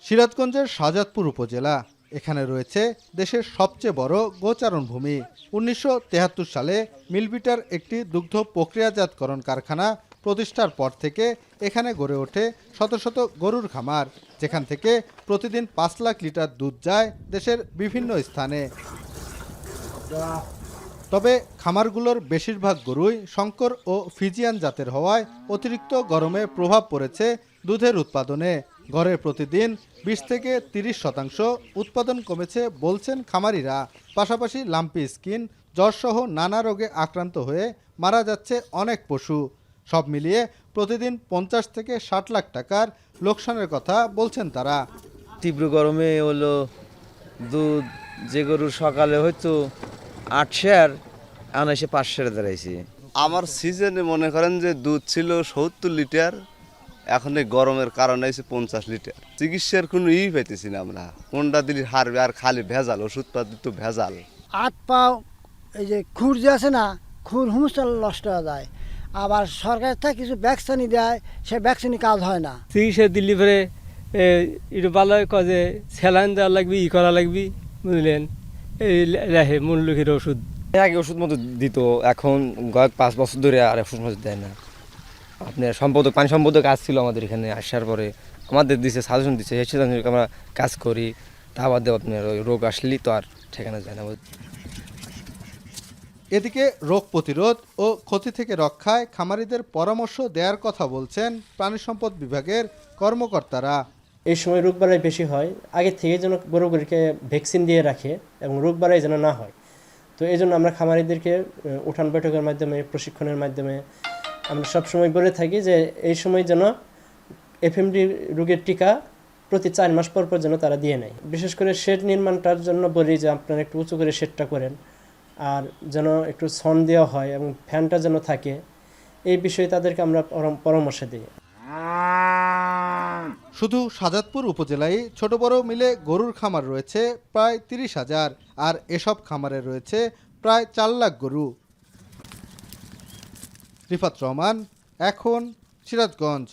সিরাজগঞ্জের শাহজাদপুর উপজেলা, এখানে রয়েছে দেশের সবচেয়ে বড় গোচারণ ভূমি। ১৯৭৩ সালে মিলভিটার একটি দুগ্ধ প্রক্রিয়াজাতকরণ কারখানা প্রতিষ্ঠার পর থেকে এখানে গড়ে ওঠে শত শত গরুর খামার, যেখান থেকে প্রতিদিন ৫ লাখ লিটার দুধ যায় দেশের বিভিন্ন স্থানে। তবে খামারগুলোর বেশিরভাগ গরুই শঙ্কর ও ফিজিয়ান জাতের হওয়ায় অতিরিক্ত গরমে প্রভাব পড়েছে দুধের উৎপাদনে। গড়ে প্রতিদিন ২০ থেকে ৩০% উৎপাদন কমেছে বলছেন খামারিরা। পাশাপাশি লাম্পি স্কিন, জ্বরসহ নানা রোগে আক্রান্ত হয়ে মারা যাচ্ছে অনেক পশু। সব মিলিয়ে প্রতিদিন ৫০ থেকে ৬০ লাখ টাকার লোকসানের কথা বলছেন তারা। তীব্র গরমে হলো দুধ যে গরুর সকালে হয়তো ৮ শের, এখন এসে ৫ শেরে দাঁড়াইছে। আমার সিজনে মনে করেন যে দুধ ছিল ৭০ লিটার, এখন এই গরমের কারণে এসে ৫০ লিটার। চিকিৎসার কোনো পাইতেছি না আমরা, কোনটা দিলে হারবে, আর খালি ভেজাল ওষুধপাতি তো ভেজাল। হাত পা এই যে খুর যে আছে না, খুর হুমস্টাল নষ্ট হয়ে যায়। আবার সরকার থেকে কিছু ভ্যাকসিনই দেয়, সে ভ্যাকসিনই কাজ হয় না। চিকিৎসা দিল্লি পরে একটু ভালো কাজে স্যালাইন দেওয়া লাগবে, করা লাগবে, বুঝলেন, এই রেহে মূল্যের ওষুধ। আগে ওষুধ মতো দিত, এখন কয়েক ৫ বছর ধরে আর ওষুধ মতো দেয় না। আপনার সম্পাদক, পানি সম্পাদক কাজ ছিল আমাদের এখানে, আসার পরে আমাদের দিচ্ছে সাজেশন দিচ্ছে, সেই সাজেশন আমরা কাজ করি। তা বাদে আপনার রোগ আসলেই তো আর ঠিকানা যায় না। এদিকে রোগ প্রতিরোধ ও ক্ষতি থেকে রক্ষায় খামারিদের পরামর্শ দেওয়ার কথা বলছেন প্রাণী সম্পদ বিভাগের কর্মকর্তারা। এই সময় রোগবালাই বেশি হয়, আগে থেকে যেন গরুগুলিকে ভ্যাকসিন দিয়ে রাখে এবং রোগবালাই যেন না হয়। তো এই জন্য আমরা খামারিদেরকে উঠান বৈঠকের মাধ্যমে, প্রশিক্ষণের মাধ্যমে আমরা সবসময় বলে থাকি যে এই সময় যেন এফএমডি রোগের টিকা প্রতি ৪ মাস পর পর যেন তারা দিয়ে নেয়। বিশেষ করে শেড নির্মাণটার জন্য বলি যে আপনারা একটু উঁচু করে শেডটা করেন, আর যেন একটু ছন দেওয়া হয় এবং ফ্যানটা যেন থাকে, এই বিষয়ে তাদেরকে আমরা পরামর্শ দিই। শুধু শাহজাদপুর উপজেলায় ছোট বড় মিলে গরুর খামার রয়েছে প্রায় ৩০,০০০, আর এসব খামারে রয়েছে প্রায় ৪ লাখ গরু। রিফাত রহমান, এখন, সিরাজগঞ্জ।